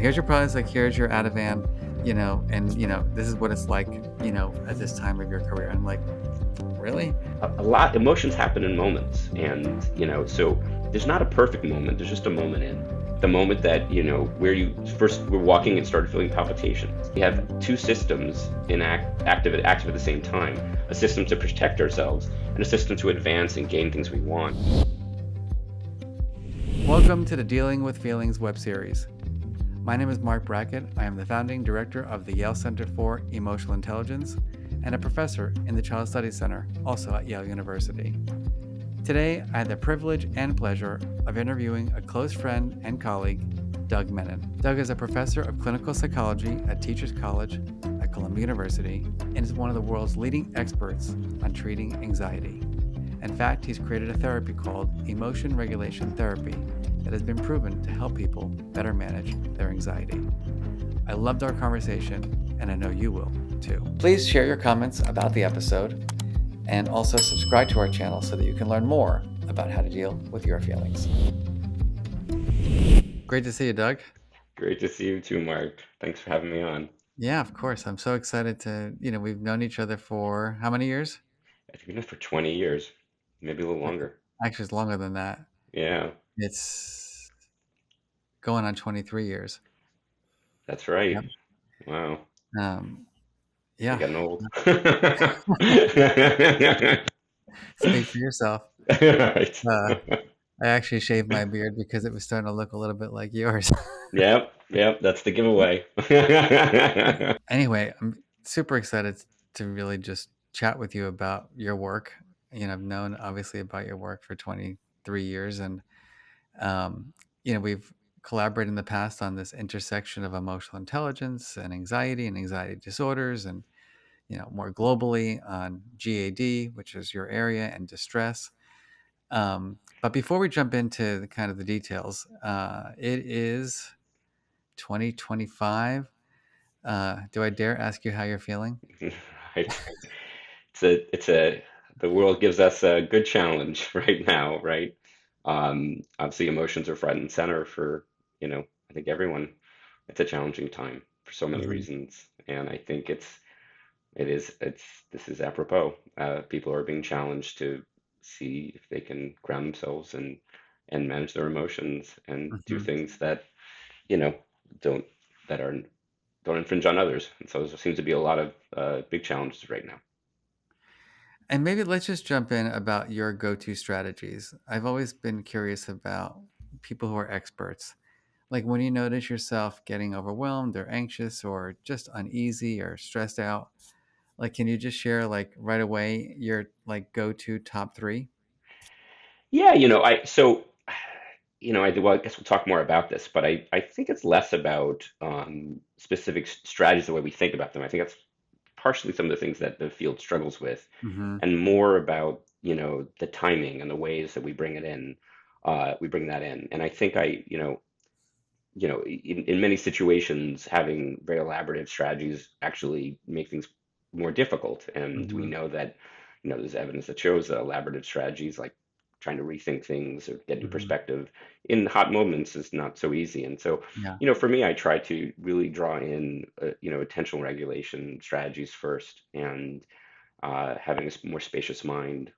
here's your prize, like here's your Ativan, and this is what it's like, at this time of your career. I'm like, really? A lot emotions happen in moments, and so there's not a perfect moment. There's just a moment in the moment that where you first were walking and started feeling palpitations. We have two systems active at the same time: a system to protect ourselves and a system to advance and gain things we want. Welcome to the Dealing with Feelings web series. My name is Marc Brackett. I am the founding director of the Yale Center for Emotional Intelligence and a professor in the Child Studies Center, also at Yale University. Today, I had the privilege and pleasure of interviewing a close friend and colleague, Doug Mennin. Doug is a professor of clinical psychology at Teachers College at Columbia University and is one of the world's leading experts on treating anxiety. In fact, he's created a therapy called emotion regulation therapy that has been proven to help people better manage their anxiety. I loved our conversation, and I know you will too. Please share your comments about the episode and also subscribe to our channel so that you can learn more about how to deal with your feelings. Great to see you, Doug. Great to see you too, Mark. Thanks for having me on. Yeah, of course. I'm so excited to, we've known each other for how many years? I think we've been for 20 years, maybe a little longer. Actually, it's longer than that. Yeah, It's going on 23 years. that's right. Yep. Wow, Um, I'm yeah, getting old. speak for yourself. Right. Uh, I actually shaved my beard because it was starting to look a little bit like yours. Yep, that's the giveaway. Anyway, I'm super excited to really just chat with you about your work. I've known obviously about your work for 23 years, and um, we've collaborated in the past on this intersection of emotional intelligence and anxiety disorders, and more globally on GAD, which is your area, and distress. But before we jump into the kind of the details, it is 2025. Do I dare ask you how you're feeling? Right. It's a the world gives us a good challenge right now, right? Obviously emotions are front and center for, I think everyone. It's a challenging time for so many Hmm. reasons. And I think this is apropos. People are being challenged to see if they can ground themselves and manage their emotions and do Hmm. things that, you know, don't that are don't infringe on others. And so there seems to be a lot of big challenges right now. And maybe let's just jump in about your go-to strategies. I've always been curious about people who are experts. Like when you notice yourself getting overwhelmed or anxious or just uneasy or stressed out, like can you just share like right away your like go-to top three? Yeah, well, I guess we'll talk more about this, but I think it's less about specific strategies the way we think about them. I think that's partially some of the things that the field struggles with, Mm-hmm. and more about, the timing and the ways that we bring that in. And I think in many situations, having very elaborative strategies actually make things more difficult. And we Mm-hmm. know that, there's evidence that shows that elaborative strategies like trying to rethink things or get new Mm-hmm. perspective in hot moments is not so easy. And so, Yeah. for me, I try to really draw in, attentional regulation strategies first, and having a more spacious mind,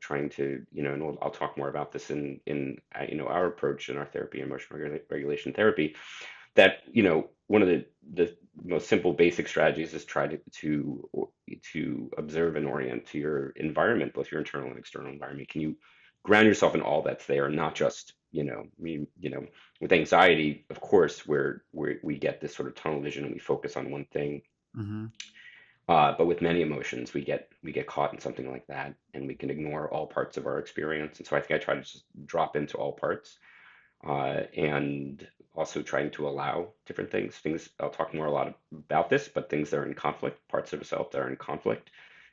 trying to, and I'll talk more about this in our approach in our therapy, emotional regulation therapy, that, one of the most simple basic strategies is try to observe and orient to your environment, both your internal and external environment. Can you ground yourself in all that's there, and not just, with anxiety, of course, where we get this sort of tunnel vision and we focus on one thing. Mm-hmm. But with many emotions, we get caught in something like that, and we can ignore all parts of our experience. And so I think I try to just drop into all parts, and also trying to allow different things. Things I'll talk more a lot about this, but things that are in conflict, parts of ourselves that are in conflict,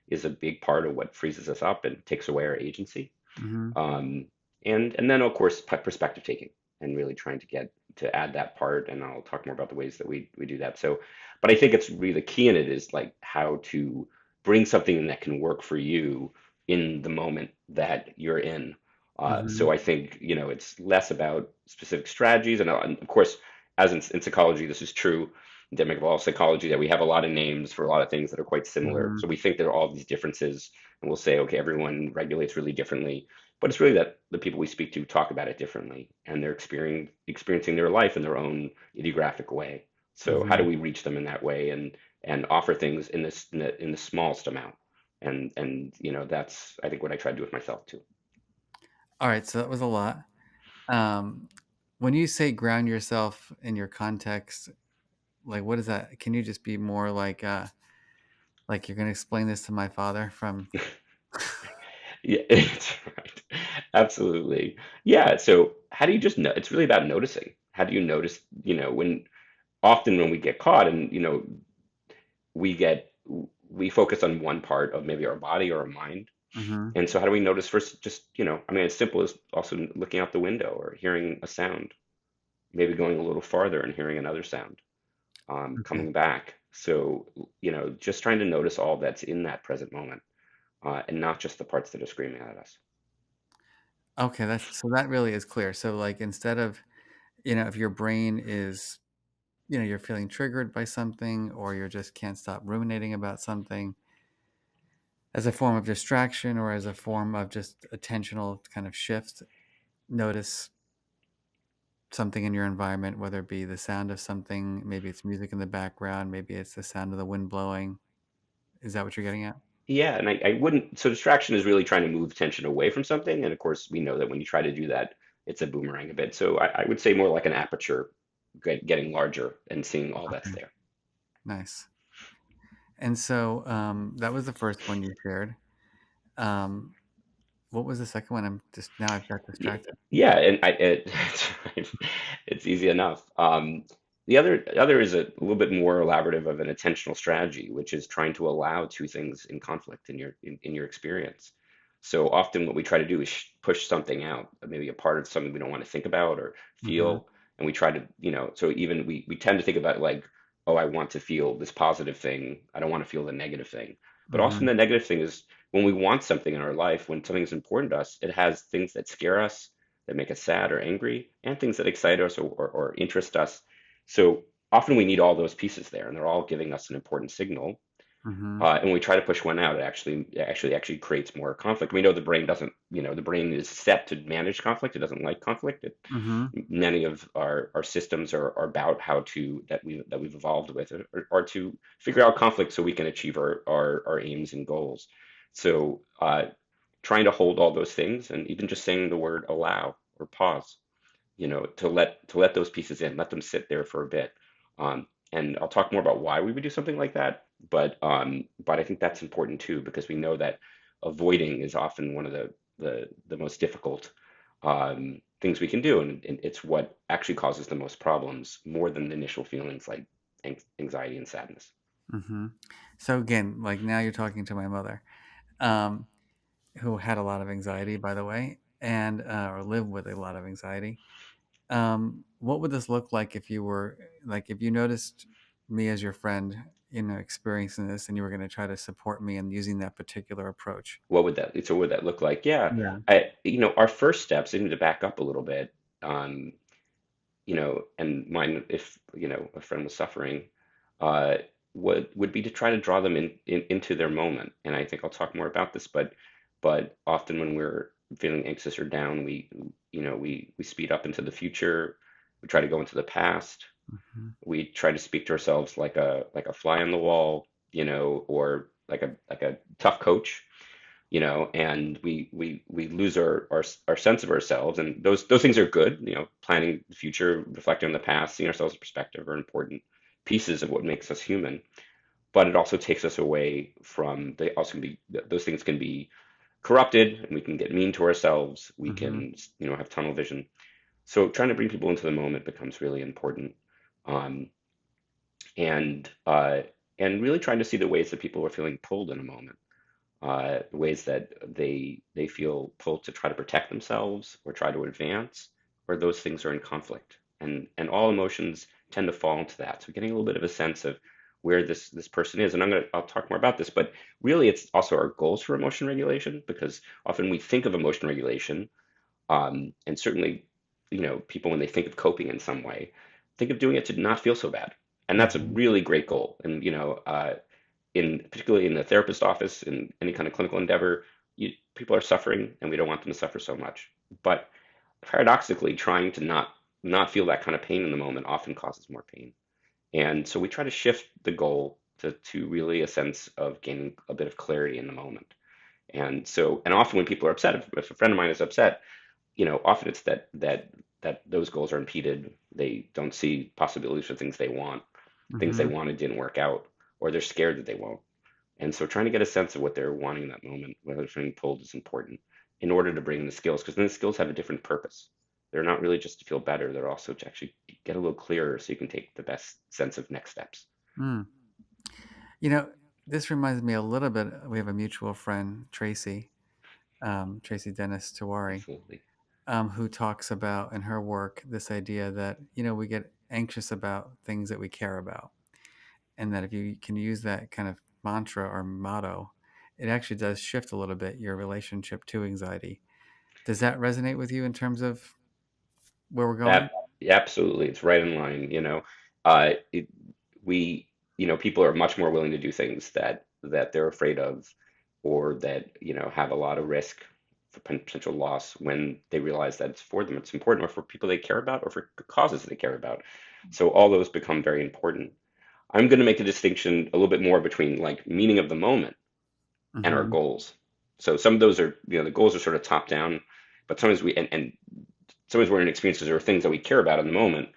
is a big part of what freezes us up and takes away our agency. Mm-hmm. Um, and then of course perspective taking, and really trying to get to add that part. And I'll talk more about the ways that we do that. So, but I think it's really the key in it is like how to bring something in that can work for you in the moment that you're in. Mm-hmm. So I think, it's less about specific strategies, and of course as in psychology, this is true, endemic of all psychology, that we have a lot of names for a lot of things that are quite similar. Hmm. So we think there are all these differences, and we'll say, okay, everyone regulates really differently. But it's really that the people we speak to talk about it differently, and they're experiencing their life in their own idiographic way. So how do Hmm. we reach them in that way and offer things in the smallest amount? And that's I think what I try to do with myself too. All right, so that was a lot. Um, when you say ground yourself in your context, like what is that? Can you just be more like you're going to explain this to my father from? Yeah, it's right. Absolutely. Yeah. So how do you just know? It's really about noticing. How do you notice, when often when we get caught and, we get, we focus on one part of maybe our body or our mind. Hmm. And so how do we notice first, just, I mean, as simple as also looking out the window or hearing a sound, maybe going a little farther and hearing another sound, Okay. coming back. So, just trying to notice all that's in that present moment, and not just the parts that are screaming at us. Okay, that's so that really is clear. So like instead of, if your brain is, you're feeling triggered by something or you just can't stop ruminating about something as a form of distraction or as a form of just attentional kind of shift, notice something in your environment, whether it be the sound of something, maybe it's music in the background, maybe it's the sound of the wind blowing. Is that what you're getting at? Yeah, and I wouldn't, so distraction is really trying to move attention away from something. And of course, we know that when you try to do that, it's a boomerang a bit. So I would say more like an aperture getting larger and seeing all that's Okay, there. nice. And so that was the first one you shared. Um, what was the second one? I'm just now I've got distracted. Yeah, and it's easy enough. The other is a little bit more elaborative of an attentional strategy, which is trying to allow two things in conflict in your experience. So often, what we try to do is push something out, maybe a part of something we don't want to think about or Hmm. feel, and we try to, so even we tend to think about it like, oh, I want to feel this positive thing. I don't want to feel the negative thing. But often Hmm. the negative thing is when we want something in our life, when something's important to us, it has things that scare us, that make us sad or angry, and things that excite us or interest us. So often we need all those pieces there, and they're all giving us an important signal. Hmm. And when we try to push one out, it actually creates more conflict. We know the brain doesn't, the brain is set to manage conflict. It doesn't like conflict. Hmm. Many of our systems are about how to that we've evolved with are to figure out conflict so we can achieve our aims and goals. So trying to hold all those things and even just saying the word allow or pause, to let those pieces in, let them sit there for a bit. And I'll talk more about why we would do something like that, but I think that's important too because we know that avoiding is often one of the most difficult things we can do, and it's what actually causes the most problems more than the initial feelings like anxiety and sadness. Hmm. So again, like now you're talking to my mother, um, who had a lot of anxiety, by the way, and or lived with a lot of anxiety. What would this look like if you were like if you noticed me as your friend, experiencing this, and you were going to try to support me in using that particular approach? What would that look like? Yeah, Yeah. our first steps, even to back up a little bit, um, and mine, if a friend was suffering, uh, would be to try to draw them into their moment. And I think I'll talk more about this, but often when we're feeling anxious or down, we speed up into the future. We try to go into the past. Hmm. We try to speak to ourselves like a fly on the wall, or like a tough coach, and we lose our sense of ourselves, and those things are good, planning the future, reflecting on the past, seeing ourselves in perspective are important pieces of what makes us human. But it also takes us away from they also can be those things can be corrupted, and we can get mean to ourselves. We Hmm. can, have tunnel vision. So trying to bring people into the moment becomes really important. Um, and and really trying to see the ways that people are feeling pulled in a moment, ways that they feel pulled to try to protect themselves or try to advance, or those things are in conflict. And all emotions tend to fall into that. So getting a little bit of a sense of where this person is, and I'll talk more about this, but really it's also our goals for emotion regulation, because often we think of emotion regulation, and certainly, people when they think of coping in some way, think of doing it to not feel so bad. And that's a Hmm. really great goal. And, in particularly in the therapist office, in any kind of clinical endeavor, people are suffering and we don't want them to suffer so much. But paradoxically, trying to not feel that kind of pain in the moment often causes more pain. And so we try to shift the goal to really a sense of gaining a bit of clarity in the moment. And often when people are upset, if a friend of mine is upset, often it's that those goals are impeded. They don't see possibilities for things they Hmm. wanted didn't work out, or they're scared that they won't. And so trying to get a sense of what they're wanting in that moment, whether it's being pulled, is important in order to bring in the skills, because then the skills have a different purpose. They're not really just to feel better, they're also to actually get a little clearer so you can take the best sense of next steps. Mm. You know, this reminds me a little bit. We have a mutual friend, Tracy, Tracy Dennis Tawari, Absolutely. who talks about in her work this idea that, we get anxious about things that we care about. And that if you can use that kind of mantra or motto, it actually does shift a little bit your relationship to anxiety. Does that resonate with you in terms of where we're going? Absolutely, it's right in line. It, we, people are much more willing to do things that they're afraid of, or that have a lot of risk for potential loss when they realize that it's for them, it's important, or for people they care about, or for causes they care about. So all those become very important. I'm going to make a distinction a little bit more between like meaning of the moment and our Hmm. goals. So some of those are, the goals are sort of top down, but sometimes and sometimes we're in experiences or things that we care about in the moment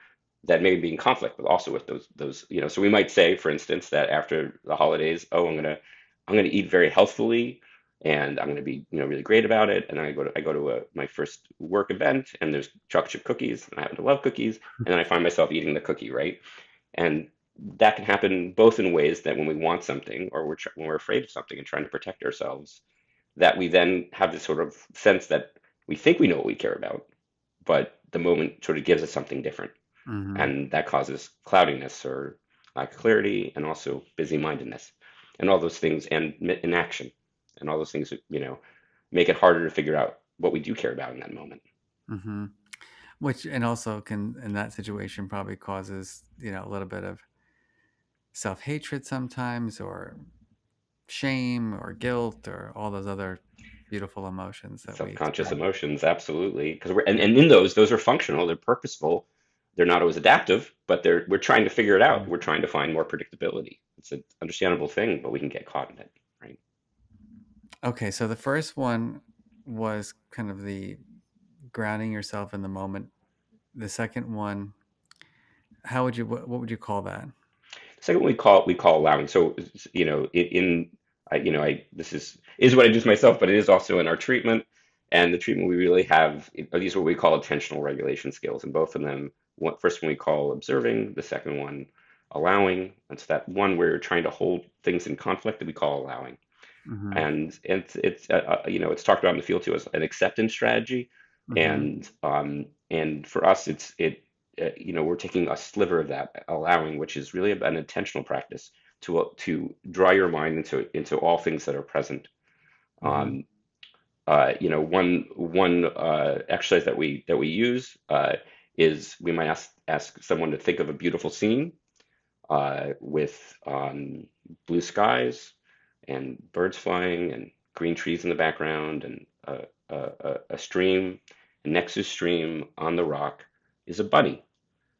that may be in conflict with also with those. So we might say, for instance, that after the holidays, oh, I'm gonna eat very healthfully, and I'm gonna be really great about it. And then I go to my first work event, and there's chocolate chip cookies, and I happen to love cookies, and then I find myself eating the cookie, right? And that can happen both in ways that when we want something, or when we're afraid of something and trying to protect ourselves, that we then have this sort of sense that we think we know what we care about, but the moment sort of gives us something different. Hmm. And that causes cloudiness or lack of clarity, and also busy-mindedness and all those things, and inaction and all those things make it harder to figure out what we do care about in that moment. Hmm. Which, and also can, in that situation, probably causes, a little bit of self hatred sometimes, or shame, or guilt, or all those other beautiful emotions that we Subconscious experience. emotions, absolutely, because and in those are functional, they're purposeful, they're not always adaptive, but we're trying to figure it out, we're trying to find more predictability. It's an understandable thing, but we can get caught in it, right? Okay, so the first one was kind of the grounding yourself in the moment. The second one, how would you what would you call that? Second, we call allowing. So, I this is what I do to myself, but it is also in our treatment. And the treatment we really have are these what we call attentional regulation skills, and both of them. First one we call observing, the second one allowing. That's that one where you're trying to hold things in conflict that we call allowing. Mm-hmm. And it's talked about in the field too as an acceptance strategy. Mm-hmm. And for us, we're taking a sliver of that allowing, which is really an intentional practice to draw your mind into all things that are present. Mm-hmm. Um, one exercise that we use is we might ask someone to think of a beautiful scene with blue skies and birds flying and green trees in the background, and a stream. And next to the stream on the rock is a bunny,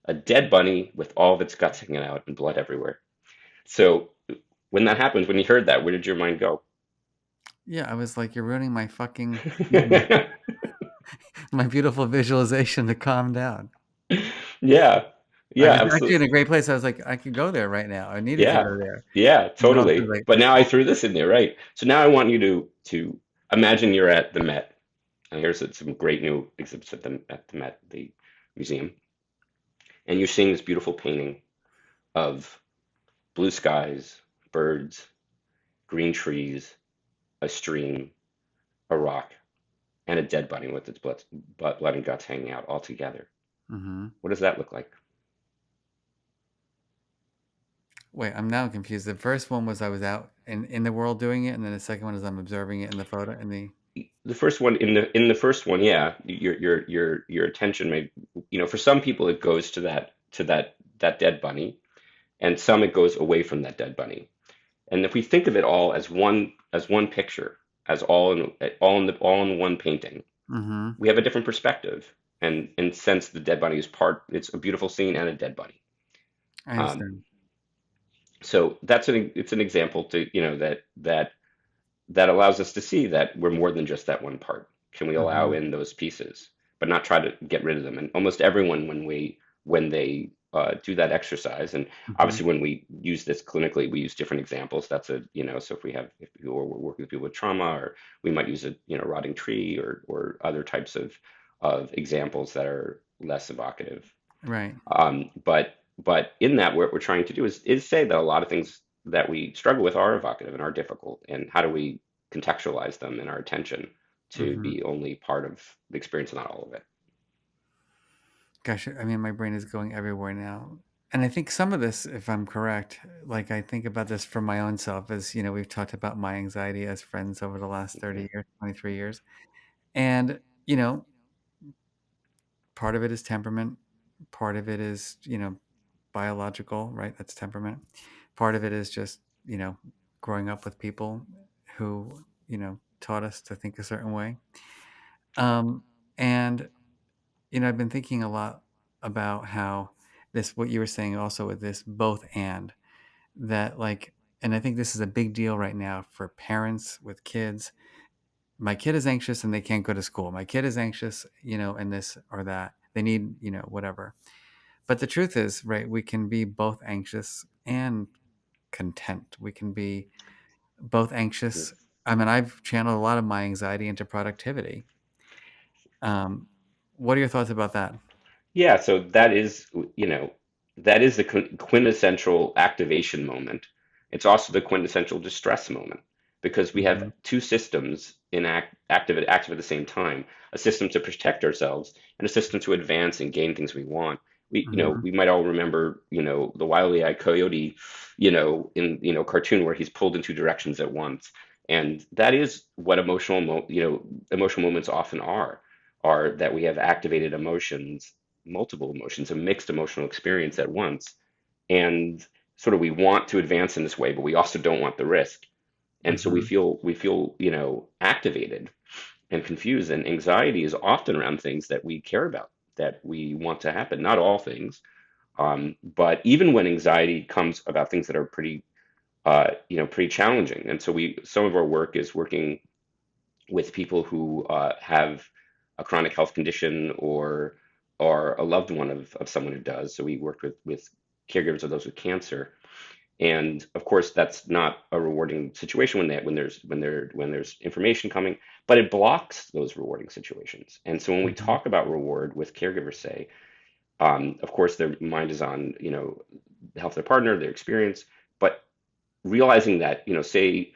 a dead bunny with all of its guts hanging out and blood everywhere. So when that happens, when you heard that, where did your mind go? Yeah, I was like, you're ruining my fucking my beautiful visualization to calm down. Yeah, I yeah, was actually in absolutely. a great place. I was like, I could go there right now. I needed to Yeah, go there. yeah, And then all of a totally. sudden, like, But now I threw this in there, right? So now I want you to imagine you're at the Met, and here's some great new exhibits at the Met, the museum, and you're seeing this beautiful painting of blue skies, birds, green trees, a stream, a rock, and a dead bunny with its blood and guts hanging out all together. mm-hmm. What does that look like? Wait, I'm now confused. The first one was I was out in the world doing it, and then the second one is I'm observing it in the photo in the. The first one, in the first one, yeah, your attention may, for some people it goes to to that dead bunny, and some it goes away from that dead bunny. And if we think of it all as one picture, as all in one painting, Mm-hmm. we have a different perspective. And since the dead bunny is part, it's a beautiful scene and a dead bunny. I Um, understand. so it's an example to, that allows us to see that we're more than just that one part. Can we allow Mm-hmm. in those pieces, but not try to get rid of them? And almost everyone, when they do that exercise, and Mm-hmm. obviously when we use this clinically, we use different examples. So if we're working with people with trauma, or we might use a rotting tree, or other types of examples that are less evocative. Right. But in that, what we're trying to do is say that a lot of things that we struggle with are evocative and are difficult, and how do we contextualize them in our attention to Mm-hmm. be only part of the experience and not all of it. Gosh, I mean, my brain is going everywhere now. And I think some of this, if I'm correct, like I think about this for my own self, as we've talked about my anxiety as friends over the last Okay. 30 years, 23 years. And, you know, part of it is temperament, part of it is, biological, right? That's temperament. Part of it is just, growing up with people who, taught us to think a certain way. And I've been thinking a lot about how this, what you were saying also with this both and that, like, and I think this is a big deal right now for parents with kids. My kid is anxious and they can't go to school. My kid is anxious, and this or that. They need, whatever. But the truth is, right, we can be both anxious and content. We can be both Yeah. anxious. I mean, I've channeled a lot of my anxiety into productivity. Um, what are your thoughts about that? Yeah, so that is the quintessential activation moment. It's also the quintessential distress moment because we have Hmm. two systems active at the same time, a system to protect ourselves and a system to advance and gain things we want. Hmm. We might all remember, the Wile E. Coyote, in, cartoon where he's pulled in two directions at once. And that is what emotional moments often are that we have activated emotions, multiple emotions, a mixed emotional experience at once. And sort of we want to advance in this way, but we also don't want the risk. And so Hmm. we feel, activated and confused. And anxiety is often around things that we care about, that we want to happen. Not all things, but even when anxiety comes about things that are pretty challenging. And so some of our work is working with people who have a chronic health condition or a loved one of someone who does. So we worked with caregivers of those with cancer, and of course that's not a rewarding situation when there's information coming, but it blocks those rewarding situations. And so when we Hmm. talk about reward with caregivers, say, of course their mind is on the health of their partner, their experience, but realizing that, say,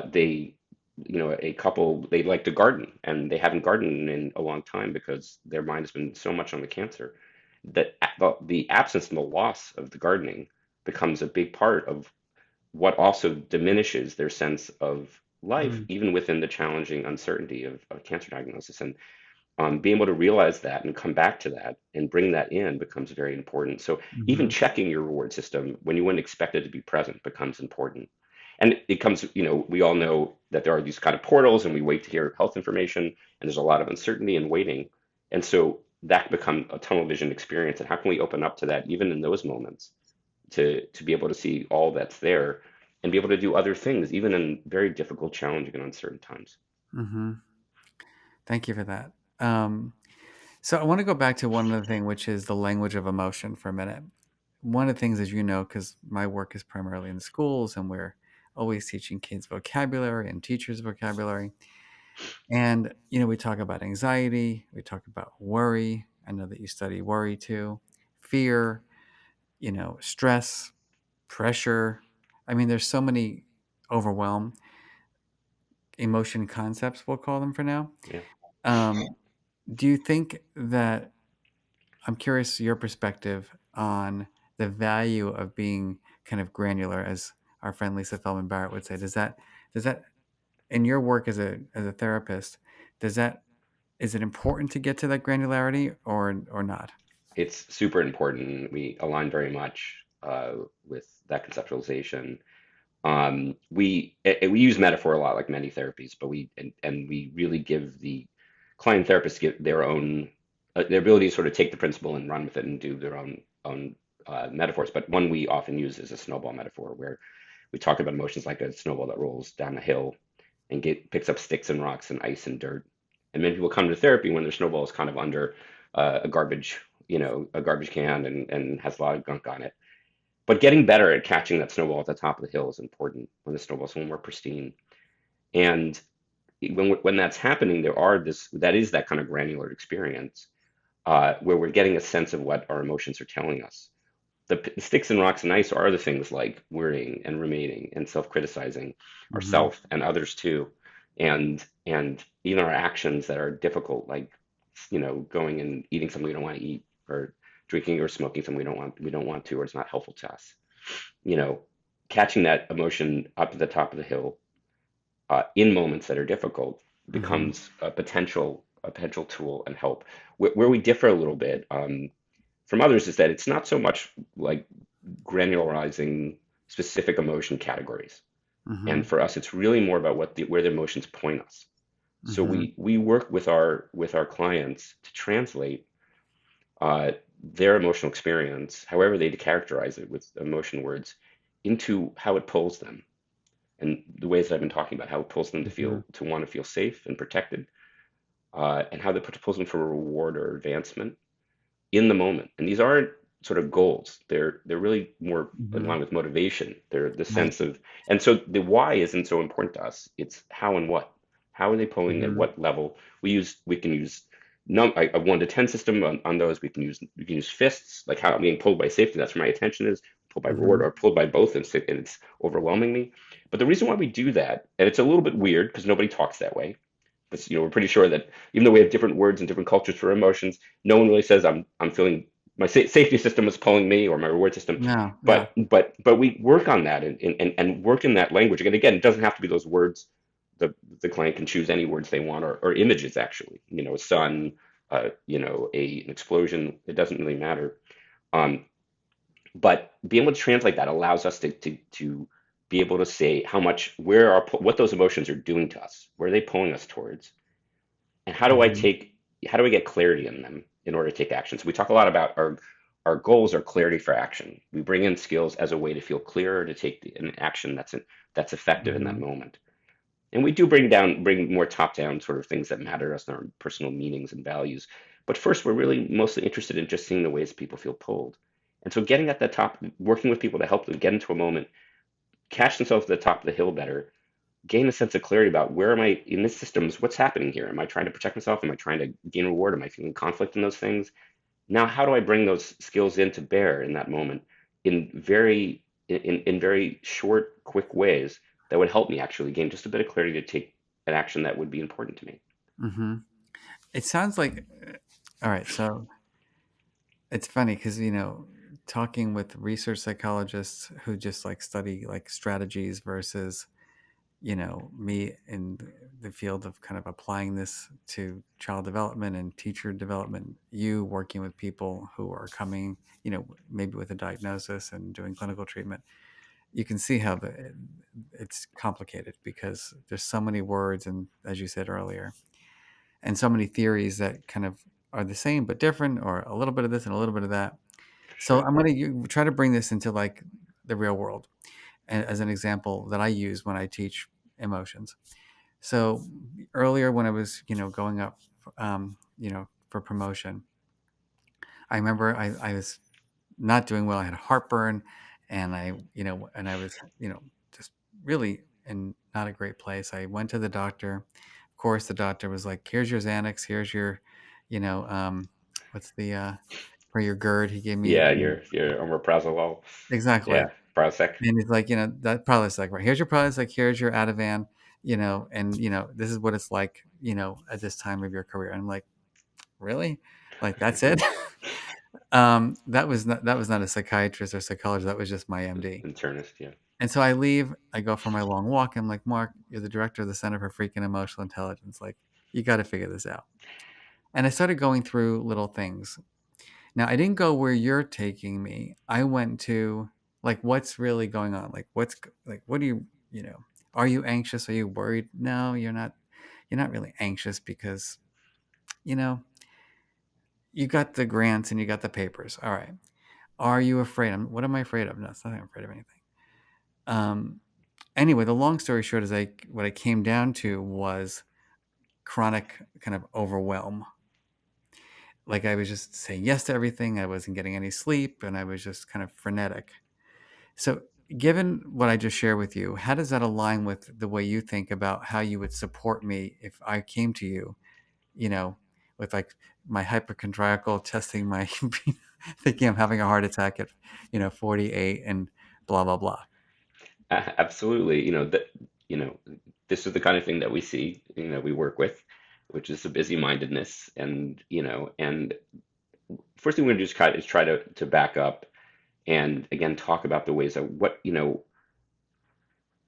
they, a couple, they like to garden and they haven't gardened in a long time because their mind has been so much on the cancer, that the absence and the loss of the gardening becomes a big part of what also diminishes their sense of life, Hmm. even within the challenging uncertainty of cancer diagnosis. And being able to realize that and come back to that and bring that in becomes very important. So even Hmm. checking your reward system when you wouldn't expect it to be present becomes important. And it comes, we all know that there are these kind of portals and we wait to hear health information, and there's a lot of uncertainty and waiting. And so that can become a tunnel vision experience. And how can we open up to that even in those moments to be able to see all that's there and be able to do other things, even in very difficult, challenging, and uncertain times? Hmm. Thank you for that. Um, so I want to go back to one other thing, which is the language of emotion for a minute. One of the things, as you know, because my work is primarily in schools and we're always teaching kids vocabulary and teachers vocabulary. And, we talk about anxiety, we talk about worry. I know that you study worry too, fear, stress, pressure. I mean, there's so many overwhelm emotion concepts, we'll call them for now. Yeah. Um, do you think that I'm curious your perspective on the value of being kind of granular, as our friend Lisa Feldman Barrett would say? Does that in your work as a therapist, does that is it important to get to that granularity or not? it's super important. We align very much with that conceptualization. We use metaphor a lot, like many therapies, but and we really give the client therapists give their own their ability to sort of take the principle and run with it and do their own metaphors. But one we often use is a snowball metaphor, where we talk about emotions like a snowball that rolls down a hill and picks up sticks and rocks and ice and dirt. And many people come to therapy when their snowball is kind of under a garbage, a garbage can and has a lot of gunk on it. But getting better at catching that snowball at the top of the hill is important when the snowball's a little more pristine. And when that's happening, that is that kind of granular experience where we're getting a sense of what our emotions are telling us. The sticks and rocks and ice are the things like worrying and ruminating and self-criticizing Hmm. ourselves and others too, and even our actions that are difficult, like going and eating something we don't want to eat, or drinking or smoking something we don't want to, or it's not helpful to us. You know, Catching that emotion up to the top of the hill in moments that are difficult Hmm. becomes a potential tool and help. Where we differ a little bit from others is that it's not so much like granularizing specific emotion categories. And Hmm. for us, it's really more about where the emotions point us. So Hmm. we work with our clients to translate their emotional experience, however they characterize it with emotion words, into how it pulls them, and the ways that I've been talking about, how it pulls them Hmm. to want to feel safe and protected, and how that pulls them for a reward or advancement in the moment. And these aren't sort of goals. They're really more in Hmm. line with motivation. They're the Right. sense of, and so the why isn't so important to us. It's how and what. How are they pulling at Hmm. what level? We can use a 1 to 10 system on those. We can use fists, like how I'm being pulled by safety. That's where my attention is. Pulled by reward, Hmm. or pulled by both, and it's overwhelming me. But the reason why we do that, and it's a little bit weird because nobody talks that way. But we're pretty sure that even though we have different words and different cultures for emotions, no one really says I'm feeling my safety system is pulling me, or my reward system. No, yeah. But we work on that and work in that language. And again, it doesn't have to be those words. The client can choose any words they want, or images actually. A sun, an explosion. It doesn't really matter. Um, but being able to translate that allows us to be able to say what those emotions are doing to us, where are they pulling us towards, and Hmm. how do I get clarity in them in order to take action? So we talk a lot about our goals are clarity for action. We bring in skills as a way to feel clearer, to take an action that's effective in that Hmm. moment. And we do bring more top-down sort of things that matter to us in our personal meanings and values. But first, we're really mostly interested in just seeing the ways people feel pulled. And so getting at the top, working with people to help them get into a moment, catch themselves at the top of the hill better, gain a sense of clarity about where am I in this systems, what's happening here? Am I trying to protect myself? Am I trying to gain reward? Am I feeling conflict in those things? Now, how do I bring those skills into bear in that moment in very short, quick ways that would help me actually gain just a bit of clarity to take an action that would be important to me? Hmm. It sounds like, all right. So it's funny because, talking with research psychologists who just like study like strategies versus, me in the field of kind of applying this to child development and teacher development, you working with people who are coming, maybe with a diagnosis and doing clinical treatment, you can see how it's complicated because there's so many words and, as you said earlier, and so many theories that kind of are the same but different, or a little bit of this and a little bit of that. So Sure. I'm going to try to bring this into like the real world, as an example that I use when I teach emotions. So earlier when I was, going up, for promotion, I remember I was not doing well. I had heartburn, and I was, just really in not a great place. I went to the doctor. Of course, the doctor was like, "Here's your Xanax. Here's your, you know, what's the for your GERD." He gave me Yeah, your omeprazole. exactly, Yeah, Prozac. and he's like, that Prilosec, right? Here's your Prilosec. Here's your Ativan. And this is what it's like, at this time of your career. And I'm like, really? Like that's it? That was not a psychiatrist or psychologist. That was just my MD. Internist. Yeah. And so I leave. I go for my long walk. I'm like, Mark, you're the director of the Center for Freaking Emotional Intelligence. Like, you got to figure this out. And I started going through little things. Now, I didn't go where you're taking me. I went to like what's really going on? Like like what do you, you know, are you anxious? Are you worried? No, you're not. You're not really anxious because, you know, you got the grants and you got the papers. All right. Are you afraid? What am I afraid of? No, it's nothing. I'm afraid of anything. Um, anyway, the long story short is what I came down to was chronic kind of overwhelm. Like I was just saying yes to everything. I wasn't getting any sleep and I was just kind of frenetic. So, given what I just shared with you, how does that align with the way you think about how you would support me if I came to you, you know, with like my hypochondriacal testing my thinking I'm having a heart attack at, 48 and blah blah blah. Absolutely. You know, this is the kind of thing that we see, we work with, which is the busy-mindedness. And first thing we're going to do is try to back up and again talk about the ways that what,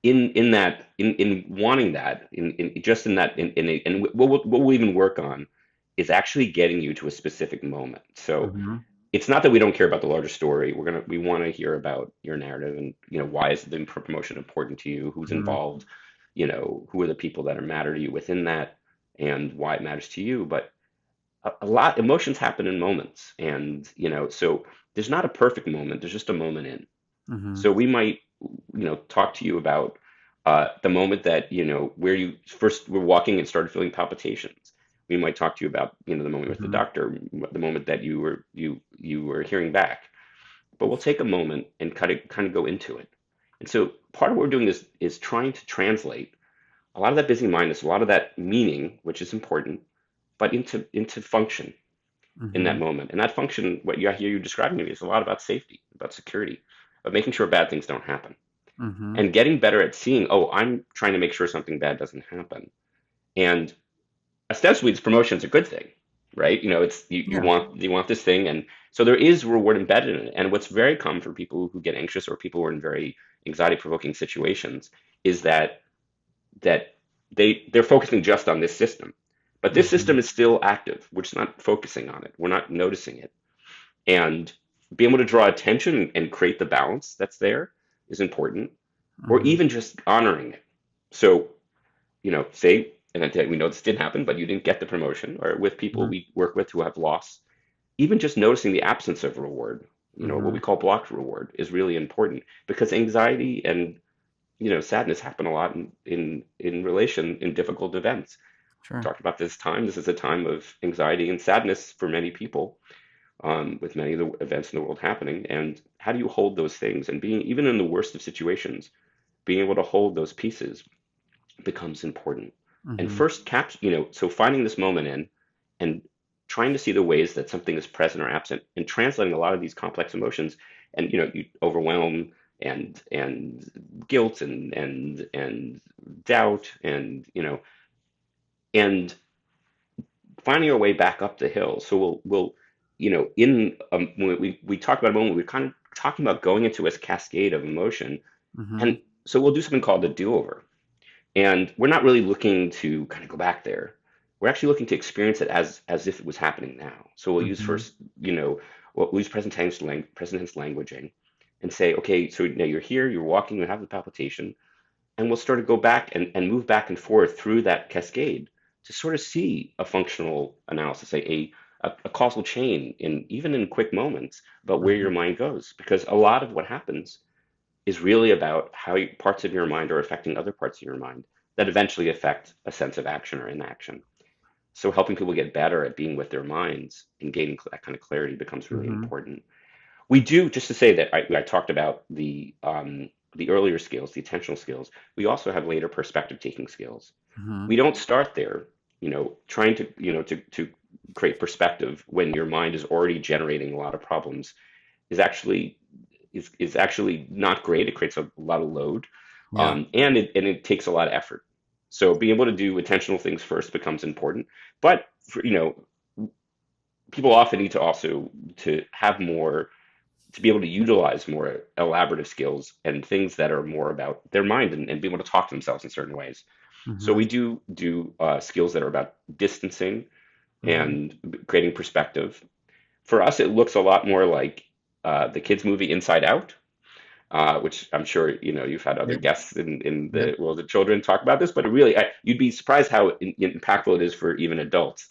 in that in wanting that in just in that in a, and what we'll even work on is actually getting you to a specific moment. So Mm-hmm. it's not that we don't care about the larger story. We want to hear about your narrative and why is the promotion important to you, who's Mm-hmm. involved, who are the people that are matter to you within that, and why it matters to you. But a lot emotions happen in moments, and so there's not a perfect moment. There's just a moment in. Mm-hmm. So we might, talk to you about the moment that, where you first were walking and started feeling palpitations. We might talk to you about, the moment with the Mm-hmm. doctor, the moment that you were hearing back. But we'll take a moment and kind of go into it. And so part of what we're doing is trying to translate a lot of that busy mindedness, a lot of that meaning, which is important, but into function in Mm-hmm. that moment. And that function, what you I hear you describing to me, is a lot about safety, about security, of making sure bad things don't happen Mm-hmm. and getting better at seeing, oh, I'm trying to make sure something bad doesn't happen. And ostensibly, this promotion is a good thing, right? It's Yeah. you want this thing, and so there is reward embedded in it. And what's very common for people who get anxious or people who are in very anxiety-provoking situations is that they're focusing just on this system, but this Mm-hmm. system is still active. We're just not focusing on it. We're not noticing it, and being able to draw attention and create the balance that's there is important, or Mm-hmm. even just honoring it. So, say, and we know this didn't happen, but you didn't get the promotion, or with people we work with who have lost, even just noticing the absence of reward, what Mm-hmm. we call blocked reward, is really important because anxiety and sadness happen a lot in relation in difficult events. Sure. Talked about this time. This is a time of anxiety and sadness for many people, with many of the events in the world happening. And how do you hold those things? And being even in the worst of situations, being able to hold those pieces becomes important. And Mm-hmm. first so finding this moment in and trying to see the ways that something is present or absent and translating a lot of these complex emotions and you overwhelm and guilt and doubt and finding our way back up the hill. So we'll in when we talk about a moment, we're kind of talking about going into a cascade of emotion. Mm-hmm. And so we'll do something called a do-over. And we're not really looking to kind of go back there. We're actually looking to experience it as if it was happening now. So we'll use Mm-hmm. first, we'll use present tense languaging and say, okay, so now you're here, you're walking, you have the palpitation, and we'll sort of go back and move back and forth through that cascade to sort of see a functional analysis, a causal chain in even in quick moments about where Mm-hmm. your mind goes. Because a lot of what happens is really about how parts of your mind are affecting other parts of your mind that eventually affect a sense of action or inaction. So helping people get better at being with their minds and gaining that kind of clarity becomes really Mm-hmm. important. We do, just to say that I talked about the earlier skills, the attentional skills. We also have later perspective taking skills. Mm-hmm. We don't start there, trying to, to create perspective when your mind is already generating a lot of problems is actually is actually not great. It creates a lot of load, Yeah. and it takes a lot of effort. So being able to do attentional things first becomes important. But people often need to also to have more to be able to utilize more elaborative skills and things that are more about their mind and be able to talk to themselves in certain ways. So Mm-hmm. we do skills that are about distancing Mm-hmm. and creating perspective. For us, it looks a lot more like the kids' movie Inside Out, which I'm sure you've had other Yep. guests in Yep. the world of children talk about this, but it really you'd be surprised how impactful it is for even adults.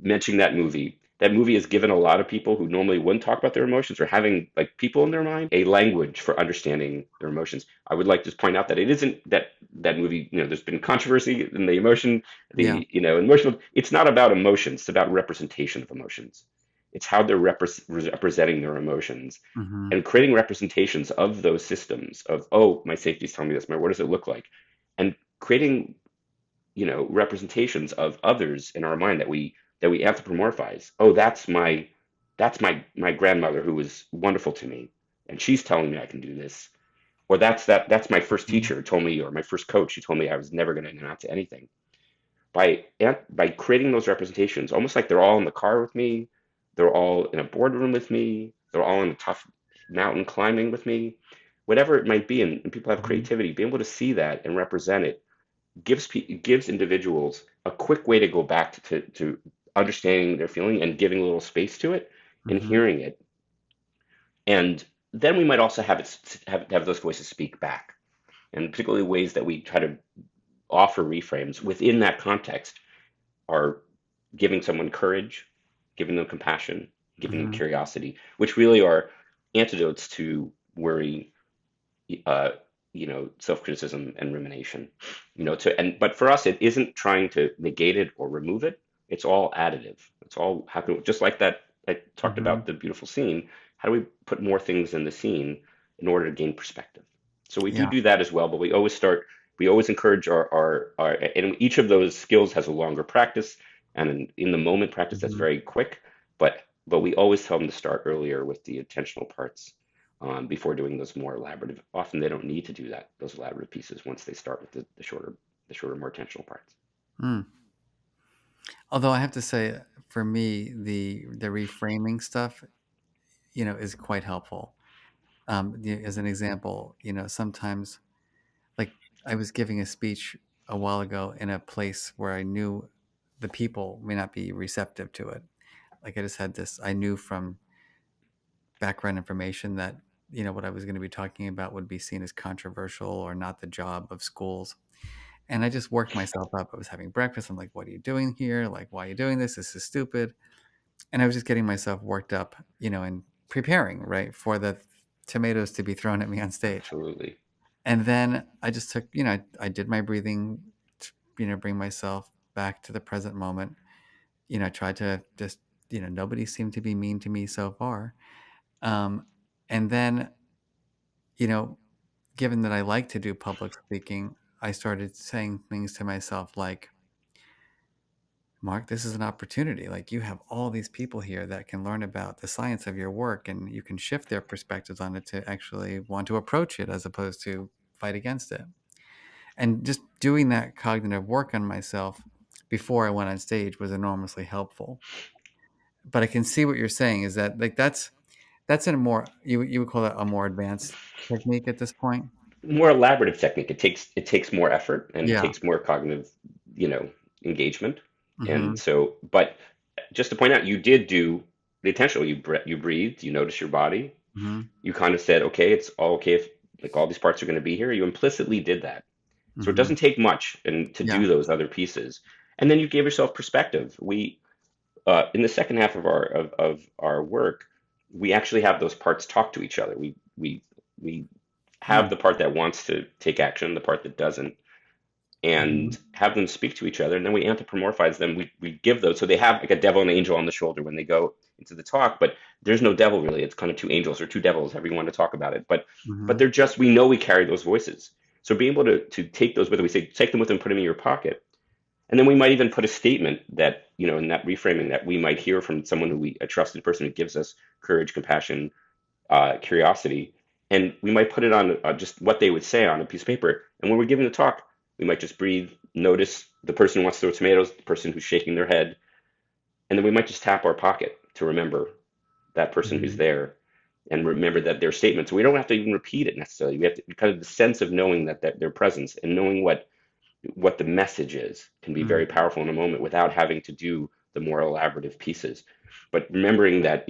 Mentioning that movie. That movie has given a lot of people who normally wouldn't talk about their emotions or having like people in their mind a language for understanding their emotions. I would like to point out that it isn't that movie. There's been controversy in the emotion, Yeah. the emotional. It's not about emotions. It's about representation of emotions. It's how they're representing their emotions Mm-hmm. and creating representations of those systems of, oh, my safety is telling me this, what does it look like? And creating, representations of others in our mind that we anthropomorphize. Oh, that's my grandmother who was wonderful to me, and she's telling me I can do this. Or that's my first teacher who told me, or my first coach who told me I was never going to amount to anything. By creating those representations, almost like they're all in the car with me, they're all in a boardroom with me, they're all in a tough mountain climbing with me, whatever it might be, and people have Mm-hmm. creativity, being able to see that and represent it gives individuals a quick way to go back to understanding their feeling and giving a little space to it and Mm-hmm. hearing it. And then we might also have those voices speak back, and particularly ways that we try to offer reframes within that context are giving someone courage, giving them compassion, giving them Mm-hmm. curiosity, which really are antidotes to worry, uh, self-criticism and rumination. But for us, it isn't trying to negate it or remove it. It's all additive. It's all how can just like that I talked Mm-hmm. about the beautiful scene. How do we put more things in the scene in order to gain perspective? So we do Yeah. do that as well, but we always encourage and each of those skills has a longer practice and in the moment practice that's Mm-hmm. very quick, but we always tell them to start earlier with the intentional parts before doing those more elaborative. Often they don't need to do those elaborate pieces once they start with the shorter, more intentional parts. Mm. Although I have to say, for me, the reframing stuff, is quite helpful. As an example, sometimes, like, I was giving a speech a while ago in a place where I knew the people may not be receptive to it. Like, I just had this, I knew from background information that, what I was going to be talking about would be seen as controversial or not the job of schools. And I just worked myself up. I was having breakfast. I'm like, what are you doing here? Like, why are you doing this? This is stupid. And I was just getting myself worked up, and preparing, right, for the tomatoes to be thrown at me on stage. Absolutely. And then I just took, I did my breathing, to, bring myself back to the present moment. Tried to just, nobody seemed to be mean to me so far. Um, and then, you know, given that I like to do public speaking, I started saying things to myself like, Mark, this is an opportunity. Like, you have all these people here that can learn about the science of your work, and you can shift their perspectives on it to actually want to approach it as opposed to fight against it. And just doing that cognitive work on myself before I went on stage was enormously helpful. But I can see what you're saying is that, like, that's in a more, you would call that a more advanced technique at this point. More elaborative technique. It takes more effort and it Yeah. takes more cognitive, you know, engagement. And Mm-hmm. so, but just to point out, you did do the intentional. You breathed. You noticed your body. Mm-hmm. You kind of said, okay, it's all okay if like all these parts are going to be here. You implicitly did that. So it Mm-hmm. doesn't take much and to Yeah. do those other pieces. And then you gave yourself perspective. We in the second half of our work, we actually have those parts talk to each other. We have Mm. the part that wants to take action, the part that doesn't, Mm-hmm. and have them speak to each other. And then we anthropomorphize them. We give those so they have like a devil and angel on the shoulder when they go into the talk, but there's no devil really. It's kind of two angels or two devils, however you want to talk about it. But Mm-hmm. they're just we know we carry those voices. So being able to take those with us, we say take them with and put them in your pocket. And then we might even put a statement that, in that reframing that we might hear from someone a trusted person who gives us courage, compassion, curiosity. And we might put it on just what they would say on a piece of paper. And when we're giving the talk, we might just breathe, notice the person who wants to throw tomatoes, the person who's shaking their head. And then we might just tap our pocket to remember that person who's Mm-hmm. there and remember that their statements. We don't have to even repeat it necessarily. We have to kind of the sense of knowing that their presence and knowing what the message is can be very Mm-hmm. powerful in a moment without having to do the more elaborative pieces. But remembering that,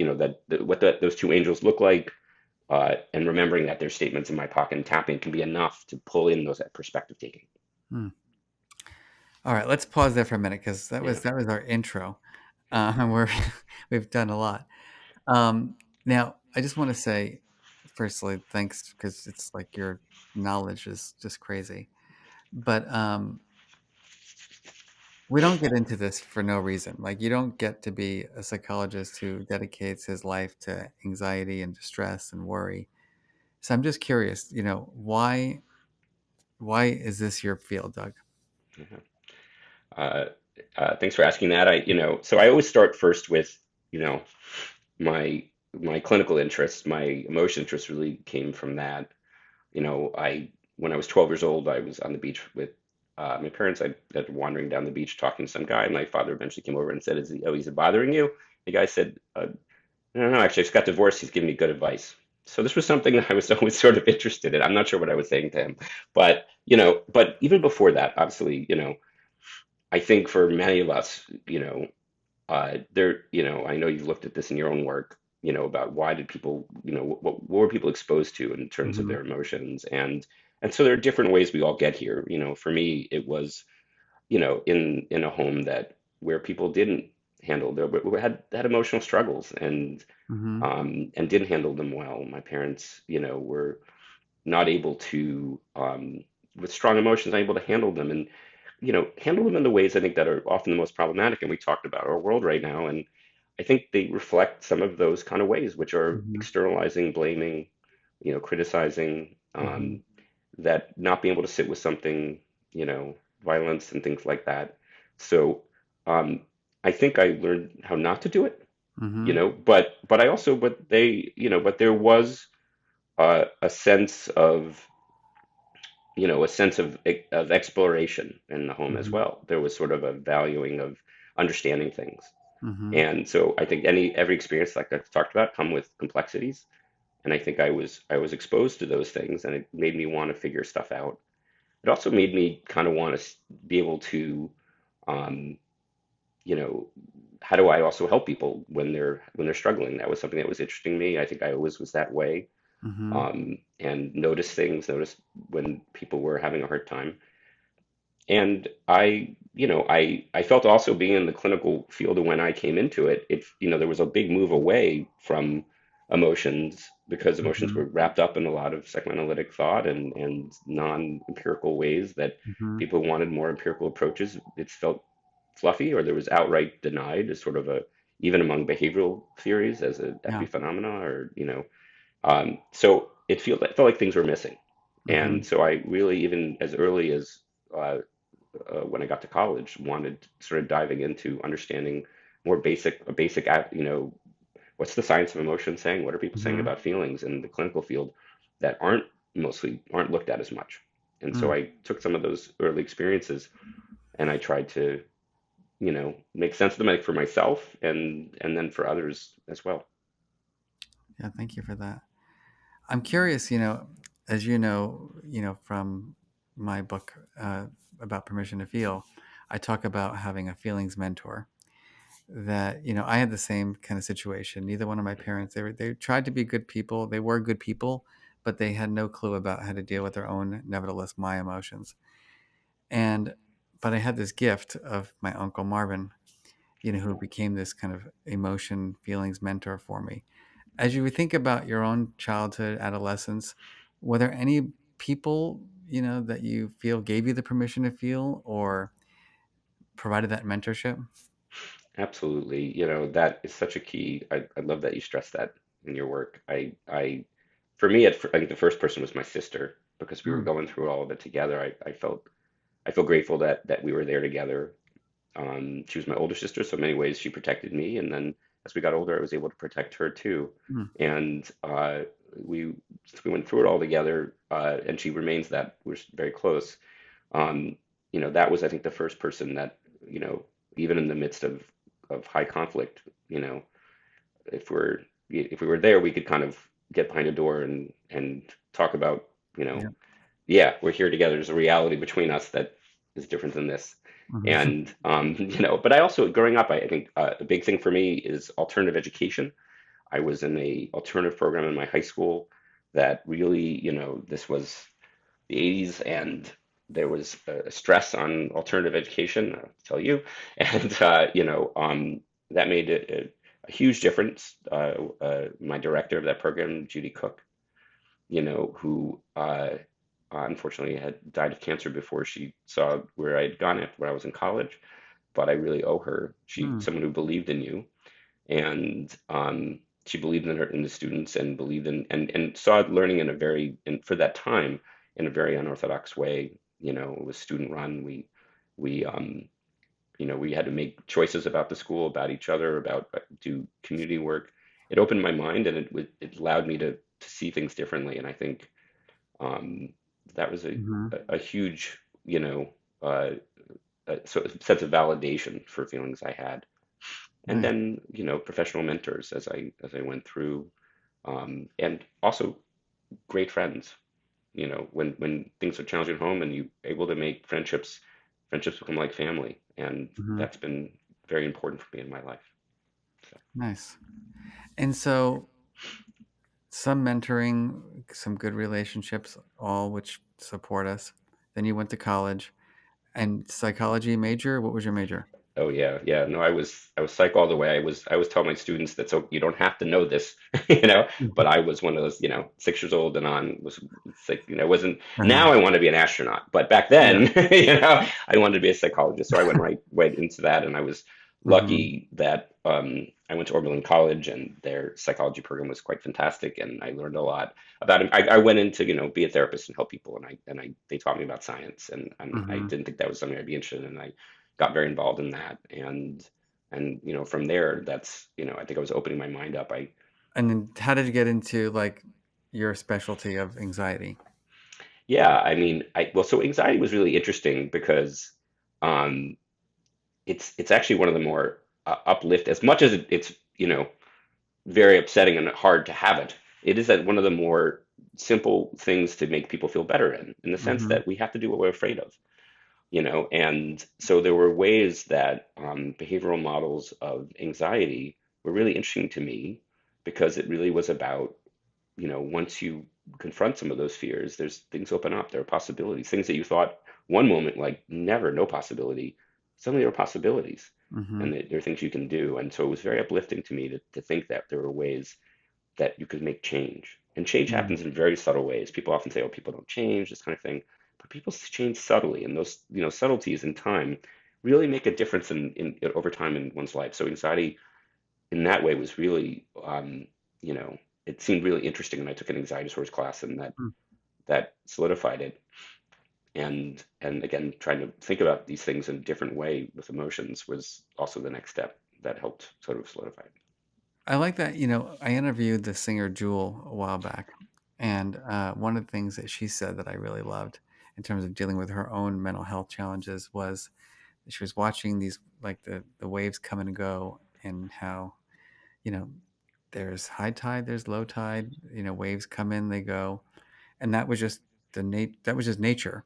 those two angels look like, and remembering that there's statements in my pocket and tapping can be enough to pull in those that perspective taking. Hmm. All right, let's pause there for a minute because that Yeah. was that was our intro. Okay. We're we've done a lot. Um, Now, I just want to say, firstly, thanks because it's like your knowledge is just crazy. But we don't get into this for no reason. Like, you don't get to be a psychologist who dedicates his life to anxiety and distress and worry. So I'm just curious, why is this your field, Doug? Yeah. Uh, Thanks for asking that. So I always start first with, you know, my my clinical interests, my emotion interests really came from that. When I was 12 years old, I was on the beach with my parents. I was wandering down the beach talking to some guy. My father eventually came over and said, is it bothering you?" The guy said, "No, no, actually, I just got divorced. He's giving me good advice." So this was something that I was always sort of interested in. I'm not sure what I was saying to him, but even before that, obviously, I think for many of us, I know you've looked at this in your own work, about why did people, what were people exposed to in terms of Hmm. their emotions, and so there are different ways we all get here. For me, it was, in a home that where people didn't handle had emotional struggles, Hmm. and didn't handle them well. My parents, were not able to, with strong emotions, not able to handle them, and handle them in the ways I think that are often the most problematic. And we talked about our world right now, and I think they reflect some of those kind of ways, which are Hmm. externalizing, blaming, criticizing, Hmm. that not being able to sit with something, you know, violence and things like that. So um, I think I learned how not to do it, Hmm. but I also, but there was a sense of, a sense of exploration in the home as Hmm. well. There was sort of a valuing of understanding things. Hmm. And so I think every experience like I've talked about come with complexities. And I think I was exposed to those things, and it made me want to figure stuff out. It also made me kind of want to be able to, um, you know, how do I also help people when they're struggling? That was something that was interesting to me. I think I always was that way, Hmm. and notice when people were having a hard time. And I felt also being in the clinical field, and when I came into it, there was a big move away from emotions, because emotions Hmm. were wrapped up in a lot of psychoanalytic thought and non-empirical ways that Hmm. people wanted more empirical approaches. It felt fluffy, or there was outright denied as sort of even among behavioral theories as an Yeah. epiphenomena, or so it felt like things were missing. Hmm. And so I really, even as early as uh, when I got to college, wanted sort of diving into understanding more basic, what's the science of emotion saying? What are people saying Hmm. about feelings in the clinical field that aren't looked at as much? And so Mm. I took some of those early experiences, and I tried to, make sense of them, like for myself and then for others as well. Yeah, thank you for that. I'm curious, as from my book about permission to feel, I talk about having a feelings mentor. That I had the same kind of situation. Neither one of my parents they tried to be good people. They were good people, but they had no clue about how to deal with their own, nevertheless, my emotions. And but I had this gift of my uncle Marvin, who became this kind of emotion feelings mentor for me. As you think about your own childhood, adolescence, were there any people, that you feel gave you the permission to feel or provided that mentorship? Absolutely. That is such a key. I love that you stress that in your work. For me, I think the first person was my sister, because we were Mm. going through all of it together. I feel grateful that we were there together. She was my older sister, so in many ways she protected me, and then as we got older, I was able to protect her too. Mm. And we we went through it all together, and she remains that we're very close. Um, that was, I think, the first person that, you know, even in the midst of high conflict, if we were there, we could kind of get behind a door and talk about, Yeah. yeah, we're here together. There's a reality between us that is different than this. Mm-hmm. And but I also growing up, I think a big thing for me is alternative education. I was in a alternative program in my high school that really, this was the 80s, and there was a stress on alternative education, I'll tell you, and that made a huge difference. My director of that program, Judy Cook, who unfortunately had died of cancer before she saw where I'd gone after when I was in college, but I really owe her. She, Mm, someone who believed in you, and she believed in the students, and believed in and saw learning in a very in for that time in a very unorthodox way. It was student run. We had to make choices about the school, about each other, about do community work. It opened my mind, and it allowed me to see things differently. And I think um, that was mm-hmm. a huge, uh, sort of sense of validation for feelings I had. And Nice. then, professional mentors as I went through, and also great friends. When things are challenging at home and you're able to make friendships become like family, and Mm-hmm. that's been very important for me in my life. So, Nice. And so, some mentoring, some good relationships, all which support us. Then you went to college and psychology major. What was your major? oh yeah, yeah. No, I was psych all the way. I was telling my students that so you don't have to know this, But I was one of those, 6 years old and on was it's like, wasn't Uh-huh. now I want to be an astronaut, but back Yeah. then, I wanted to be a psychologist. So I went right into that, and I was Mm-hmm. lucky that I went to Oberlin College, and their psychology program was quite fantastic, and I learned a lot about it. I went in to, be a therapist and help people, and they taught me about science, and I Mm-hmm. didn't think that was something I'd be interested in. And I got very involved in that, and from there, that's, I think I was opening my mind up. I And then, how did you get into like your specialty of anxiety? Yeah, I mean, so anxiety was really interesting because um it's actually one of the more uplift, as much as it's very upsetting and hard to have it. It is that one of the more simple things to make people feel better in the sense Mm-hmm. that we have to do what we're afraid of. And so there were ways that behavioral models of anxiety were really interesting to me, because it really was about, once you confront some of those fears, there's things open up. There are possibilities, things that you thought one moment like never, no possibility. Suddenly there are possibilities, Mm-hmm. and there are things you can do. And so it was very uplifting to me to think that there were ways that you could make change. And change Mm-hmm. happens in very subtle ways. People often say, oh, people don't change, this kind of thing. But people change subtly, and those, subtleties in time really make a difference in over time in one's life. So anxiety in that way was really, it seemed really interesting. And I took an anxiety disorders class, and that solidified it. And again, trying to think about these things in a different way with emotions was also the next step that helped sort of solidify it. I like that. I interviewed the singer Jewel a while back, and one of the things that she said that I really loved in terms of dealing with her own mental health challenges was that she was watching these like the waves come and go, and how you know there's high tide, there's low tide. Waves come in, they go, and that was just that was just nature.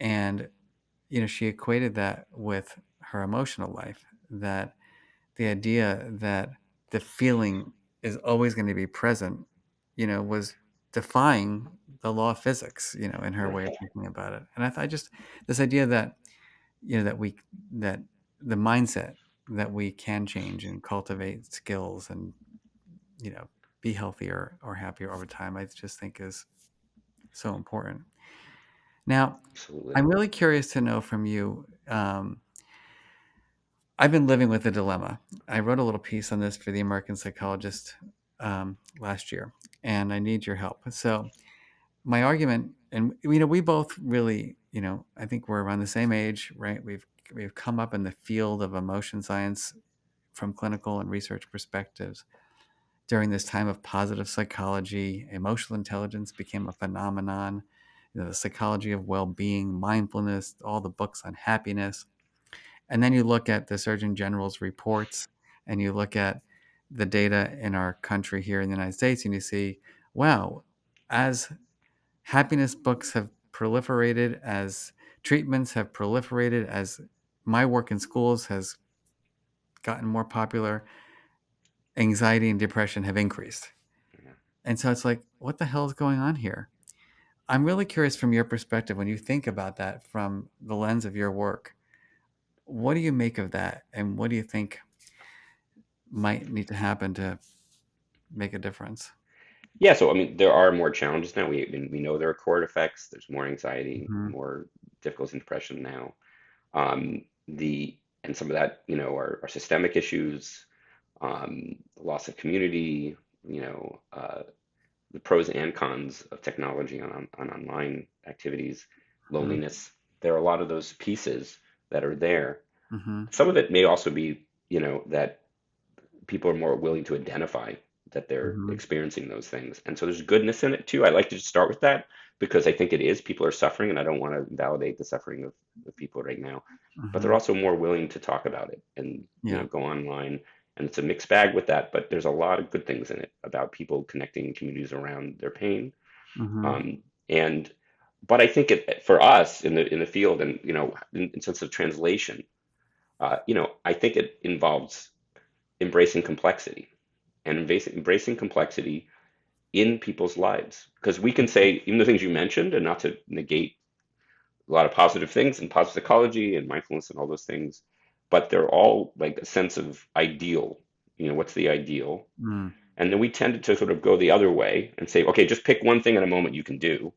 And she equated that with her emotional life. That the idea that the feeling is always going to be present, was defying the law of physics, in her way Right. of thinking about it. And I just this idea that that the mindset that we can change and cultivate skills and you know be healthier or happier over time, I just think is so important. Now, Absolutely. I'm really curious to know from you. I've been living with a dilemma. I wrote a little piece on this for the American Psychologist last year, and I need your help. So, my argument, and we both really, I think we're around the same age, right? We've come up in the field of emotion science from clinical and research perspectives. During this time of positive psychology, emotional intelligence became a phenomenon. The psychology of well-being, mindfulness, all the books on happiness. And then you look at the Surgeon General's reports, and you look at the data in our country here in the United States, and you see, wow, as happiness books have proliferated, as treatments have proliferated, as my work in schools has gotten more popular, anxiety and depression have increased. Yeah. And so it's like, what the hell is going on here? I'm really curious from your perspective when you think about that from the lens of your work. What do you make of that? And what do you think might need to happen to make a difference? Yeah, so I mean, there are more challenges now. We know there are cord effects. There's more anxiety, Hmm. more difficulties in depression now. The and some of that, are systemic issues, loss of community, the pros and cons of technology on online activities, loneliness. There are a lot of those pieces that are there. Hmm. Some of it may also be, that people are more willing to identify that they're Hmm. experiencing those things. And so there's goodness in it too. I like to just start with that because I think it is. People are suffering, and I don't want to validate the suffering of people right now. But they're Hmm. also more willing to talk about it and Yeah. go online. And it's a mixed bag with that, but there's a lot of good things in it about people connecting communities around their pain. Hmm. Um, and but I think for us in the field, and in sense of translation, I think it involves embracing complexity and embracing complexity in people's lives. Because we can say, even the things you mentioned, and not to negate a lot of positive things and positive psychology and mindfulness and all those things, but they're all like a sense of ideal. What's the ideal? Mm. And then we tend to sort of go the other way and say, okay, just pick one thing in a moment you can do.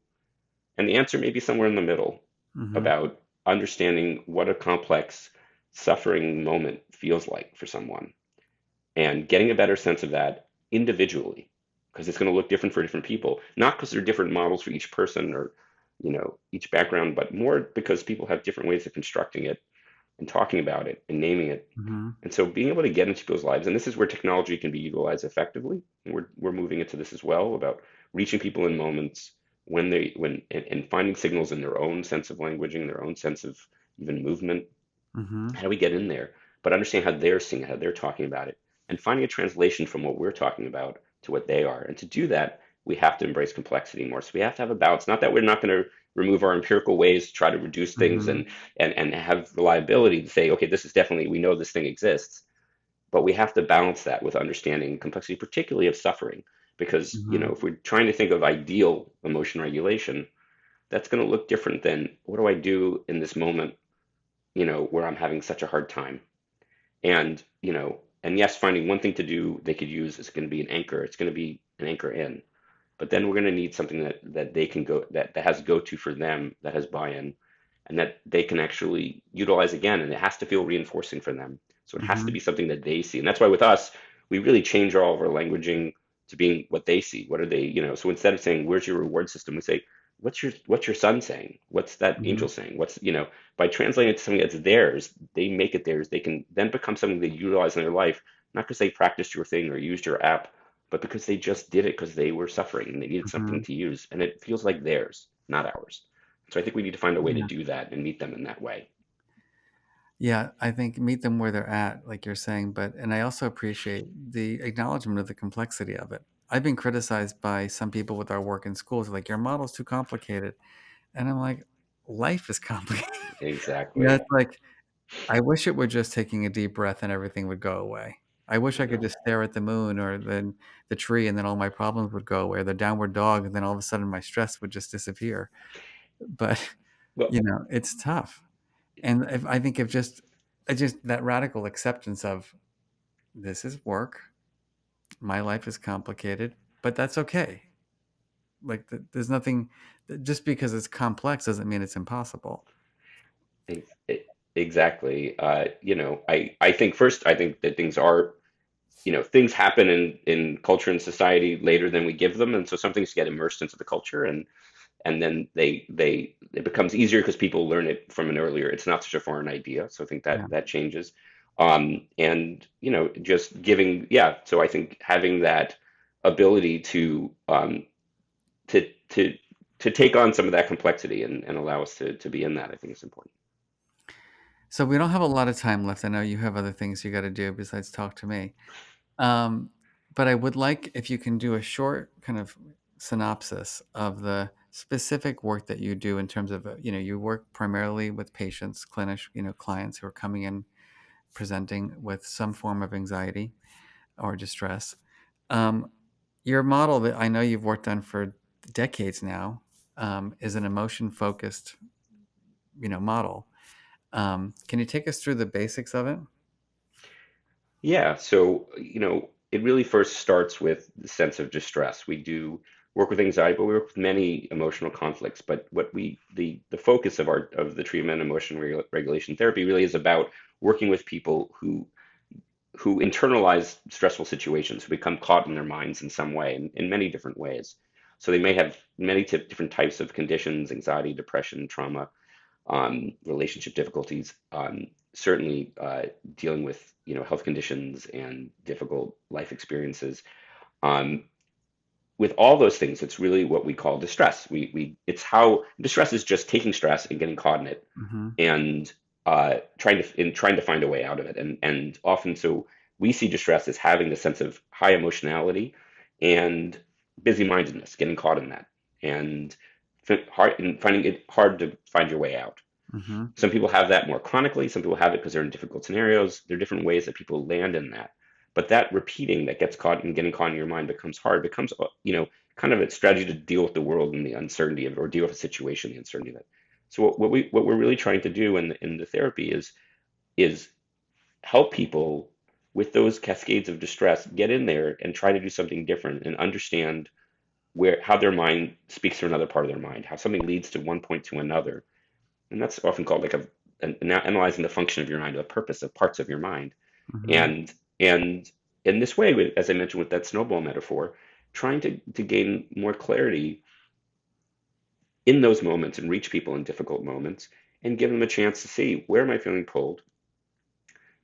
And the answer may be somewhere in the middle Hmm. about understanding what a complex suffering moment feels like for someone and getting a better sense of that individually, because it's going to look different for different people, not because there are different models for each person or each background, but more because people have different ways of constructing it and talking about it and naming it. Hmm. And so being able to get into people's lives, and this is where technology can be utilized effectively, and we're moving into this as well, about reaching people in moments and finding signals in their own sense of language, in their own sense of even movement. Hmm. How do we get in there? But understand how they're seeing it, how they're talking about it, and finding a translation from what we're talking about to what they are. And to do that, we have to embrace complexity more. So we have to have a balance. Not that we're not going to remove our empirical ways to try to reduce things Hmm. and have reliability to say, okay, this is definitely, we know this thing exists. But we have to balance that with understanding complexity, particularly of suffering. Because, Hmm. if we're trying to think of ideal emotion regulation, that's going to look different than what do I do in this moment, where I'm having such a hard time. And yes, finding one thing to do they could use is going to be an anchor. It's going to be an anchor in. But then we're going to need something that they can that has go to for them, that has buy-in, and that they can actually utilize again. And it has to feel reinforcing for them. So it has to Hmm. be something that they see. And that's why with us, we really change all of our languaging to being what they see. What are they, so instead of saying, where's your reward system? We say, what's your son saying? What's that Hmm. angel saying? By translating it to something that's theirs, they make it theirs. They can then become something they utilize in their life, not because they practiced your thing or used your app, but because they just did it because they were suffering and they needed something Hmm. to use, and it feels like theirs, not ours. So I think we need to find a way to Yeah. do that and meet them in that way. Yeah, I think meet them where they're at, like you're saying, and I also appreciate the acknowledgement of the complexity of it. I've been criticized by some people with our work in schools, like your model's too complicated. And I'm like, life is complicated. Exactly. It's like I wish it were just taking a deep breath and everything would go away. I wish I I could know. just stare at the moon or the tree and then all my problems would go away, or the downward dog and then all of a sudden my stress would just disappear. But Well, it's tough. And if I think if just that radical acceptance of this is work, my life is complicated, but that's okay. Like there's nothing just because it's complex doesn't mean it's impossible. ex- e- exactly. I think first, I think that things happen in culture and society later than we give them, and so some things get immersed into the culture, and then it becomes easier because people learn it from an earlier. It's not such a foreign idea, so I think Yeah. that changes. And just giving, yeah. So I think having that ability to to to take on some of that complexity and allow us to be in that, I think is important. So we don't have a lot of time left. I know you have other things you got to do besides talk to me. Um, but I would like if you can do a short kind of synopsis of the specific work that you do in terms of, you work primarily with patients, clients who are coming in presenting with some form of anxiety or distress. Um, your model that I know you've worked on for decades now is an emotion focused, model. Can you take us through the basics of it? Yeah, so, it really first starts with the sense of distress. We do work with anxiety, but we work with many emotional conflicts. But the focus of the treatment, regulation therapy, really is about working with people who internalize stressful situations, who become caught in their minds in some way, in many different ways. So they may have many different types of conditions: anxiety, depression, trauma, relationship difficulties, certainly dealing with health conditions and difficult life experiences. Um, with all those things, it's really what we call distress. We it's how distress is just taking stress and getting caught in it, Mm-hmm. and trying to find a way out of it. And often, so we see distress as having the sense of high emotionality and busy-mindedness, getting caught in that, and finding it hard to find your way out. Mm-hmm. Some people have that more chronically. Some people have it because they're in difficult scenarios. There are different ways that people land in that. But that repeating that gets caught and getting caught in your mind becomes hard, becomes, kind of a strategy to deal with the world and the uncertainty of, or deal with a situation, the uncertainty of it. So what we're really trying to do in the therapy is help people with those cascades of distress get in there and try to do something different and understand how their mind speaks to another part of their mind, how something leads to one point to another, and that's often called like analyzing the function of your mind, the purpose of parts of your mind. Mm-hmm. And in this way, as I mentioned with that snowball metaphor, trying to gain more clarity in those moments and reach people in difficult moments and give them a chance to see, where am I feeling pulled?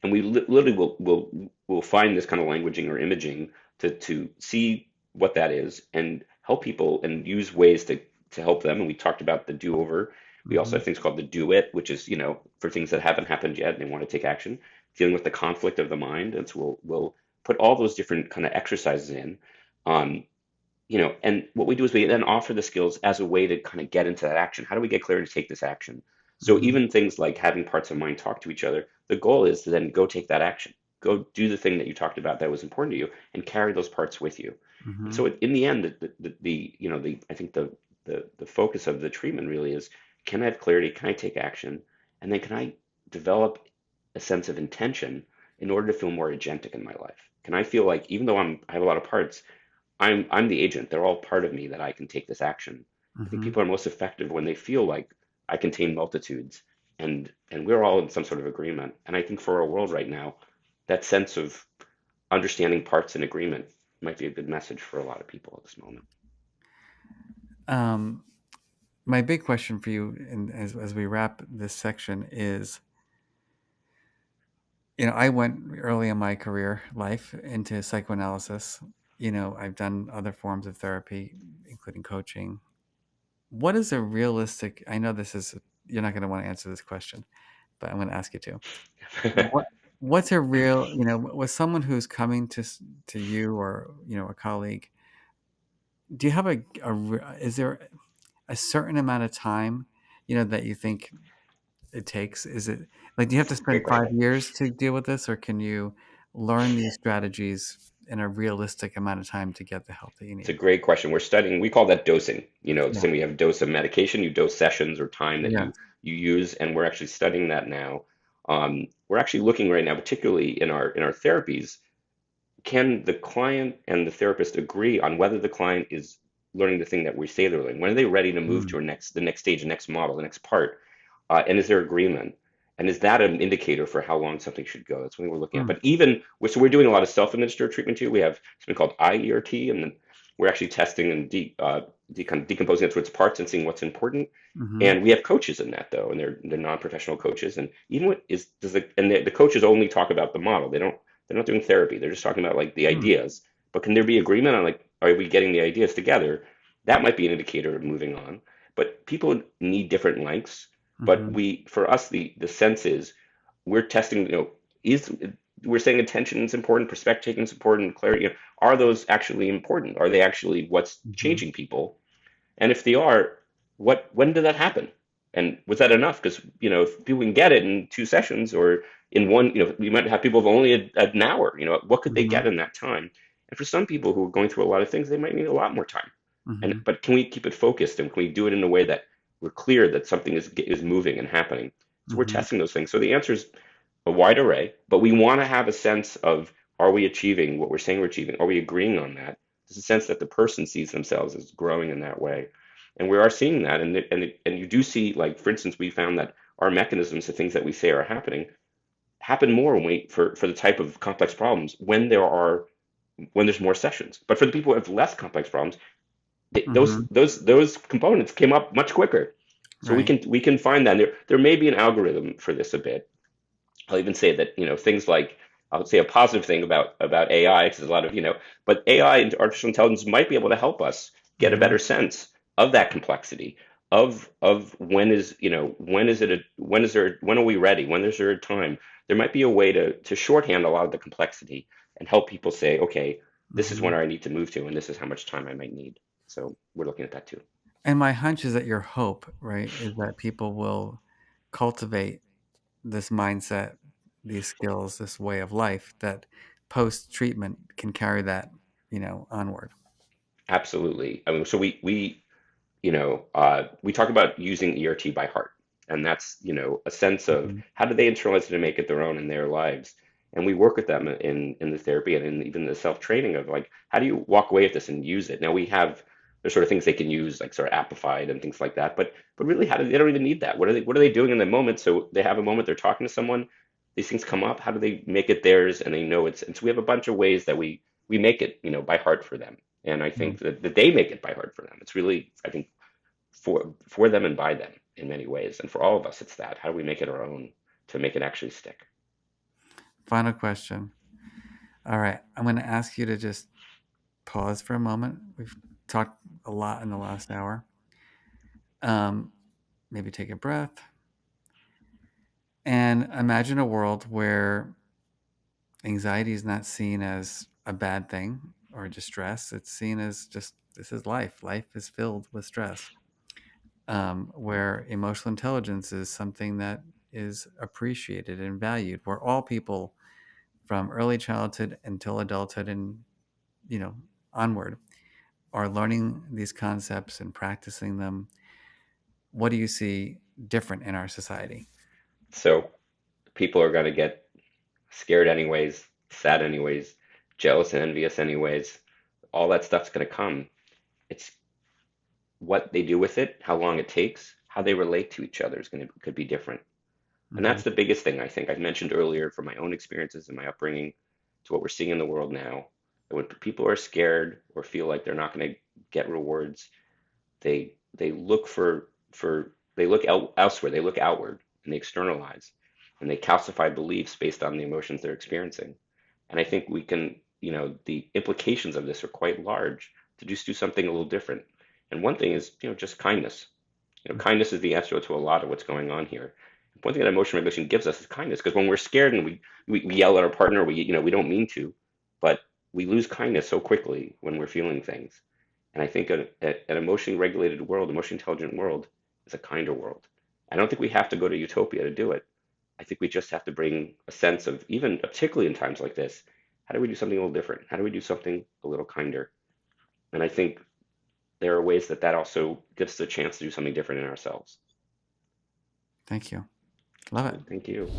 And we literally will find this kind of languaging or imaging to see what that is and help people and use ways to help them. And we talked about the do-over. We also Mm-hmm. have things called the do-it, which is, for things that haven't happened yet and they want to take action, dealing with the conflict of the mind. And so we'll put all those different kind of exercises in. Um, and what we do is we then offer the skills as a way to kind of get into that action. How do we get clear to take this action? So Mm-hmm. even things like having parts of mind talk to each other, the goal is to then go take that action. Go do the thing that you talked about that was important to you and carry those parts with you. And Mm-hmm. so in the end, I think the focus of the treatment really is, can I have clarity? Can I take action? And then can I develop a sense of intention in order to feel more agentic in my life? Can I feel like, even though I have a lot of parts, I'm the agent. They're all part of me that I can take this action. I think Mm-hmm. people are most effective when they feel like I contain multitudes, and we're all in some sort of agreement. And I think for our world right now, that sense of understanding parts in agreement might be a good message for a lot of people at this moment. Um, my big question for you, and as we wrap this section, is, I went early in my career life into psychoanalysis. I've done other forms of therapy, including coaching. What is a realistic? I know you're not going to want to answer this question, but I'm going to ask you to. What What's a real, with someone who's coming to you, or a colleague? Do you have is there a certain amount of time, that you think it takes? Is it like, do you have to spend Great 5 question. years to deal with this, or can you learn these strategies in a realistic amount of time to get the help that you It's a need? great question. We're studying, we call that dosing. Yeah. Saying we have dose of medication, you dose sessions or time that Yes. you use, and we're actually studying that now. We're actually looking right now, particularly in our therapies, can the client and the therapist agree on whether the client is learning the thing that we say they're learning? When are they ready to move Mm. to the next stage, the next model, the next part? And is there agreement? And is that an indicator for how long something should go? That's something we're looking at. Mm. But so we're doing a lot of self-administered treatment too. We have something called IERT, and then we're actually testing and kind of decomposing it to its parts and seeing what's important. Mhm. And we have coaches in that though, and they're non-professional coaches. And even what is does the coaches only talk about the model. They're not doing therapy. They're just talking about like the Mm. ideas. But can there be agreement on, like, are we getting the ideas together? That might be an indicator of moving on. But people need different lengths. But Mhm. for us, the sense is we're testing, is we're saying attention is important, perspective taking is important, clarity, are those actually important? Are they actually what's Mhm. changing people? And if they are, when did that happen? And was that enough? Because, if people can get it in 2 sessions or in one, we might have people of only an hour, what could they Mm-hmm. get in that time? And for some people who are going through a lot of things, they might need a lot more time. Mm-hmm. But can we keep it focused, and can we do it in a way that we're clear that something is moving and happening? So we're Mm-hmm. testing those things. So the answer is a wide array, but we want to have a sense of, are we achieving what we're saying we're achieving? Are we agreeing on that? There's a sense that the person sees themselves as growing in that way. And we are seeing that. And you do see, like, for instance, we found that our mechanisms, the things that we say are happening, happen more for the type of complex problems when there's more sessions. But for the people who have less complex problems, Mm-hmm. those components came up much quicker. So we Right. can find that. There may be an algorithm for this a bit. I'll even say that, things like, I'll say a positive thing about AI, because there's a lot of, but AI and artificial intelligence might be able to help us get a Mm-hmm. better sense of that complexity, of when are we ready? When is there a time? There might be a way to shorthand a lot of the complexity and help people say, okay, this is Mm-hmm. when I need to move to, and this is how much time I might need. So we're looking at that too. And my hunch is that your hope, right, is that people will cultivate this mindset, these skills, this way of life that post treatment can carry that, onward. Absolutely. I mean, so we talk about using ERT by heart, and that's, a sense of Mm-hmm. how do they internalize it and make it their own in their lives. And we work with them in the therapy and in even the self-training of, like, how do you walk away with this and use it? Now there's sort of things they can use, like sort of Appified and things like that, but really, how do they don't even need that? What are they doing in the moment? So they have a moment, they're talking to someone, these things come up, how do they make it theirs, and they know it's, and so we have a bunch of ways that we make it, by heart for them. And I think that they make it by heart for them. It's really, I think, for them and by them in many ways. And for all of us, it's that. How do we make it our own to make it actually stick? Final question. All right. I'm going to ask you to just pause for a moment. We've talked a lot in the last hour. Um, Maybe take a breath and imagine a world where anxiety is not seen as a bad thing or distress. It's seen as just this is life. Life is filled with stress. Where emotional intelligence is something that is appreciated and valued, where all people from early childhood until adulthood and you know onward are learning these concepts and practicing them. What do you see different in our society? So people are going to get scared anyways, sad anyways, jealous and envious anyways. All that stuff's going to come. It's what they do with it, how long it takes, how they relate to each other could be different. And Mm-hmm. that's the biggest thing, I think. I mentioned earlier, from my own experiences and my upbringing to what we're seeing in the world now, that when people are scared or feel like they're not going to get rewards, they look they look elsewhere, they look outward, and they externalize, and they calcify beliefs based on the emotions they're experiencing. And I think we can, the implications of this are quite large, to just do something a little different. And one thing is, just kindness. Kindness is the answer to a lot of what's going on here. One thing that emotion regulation gives us is kindness, because when we're scared and we yell at our partner, we don't mean to, but we lose kindness so quickly when we're feeling things. And I think an emotionally regulated world, emotionally intelligent world, is a kinder world. I don't think we have to go to utopia to do it. I think we just have to bring a sense of, even particularly in times like this, how do we do something a little different? How do we do something a little kinder? And I think there are ways that also gives us a chance to do something different in ourselves. Thank you. Love it. Thank you.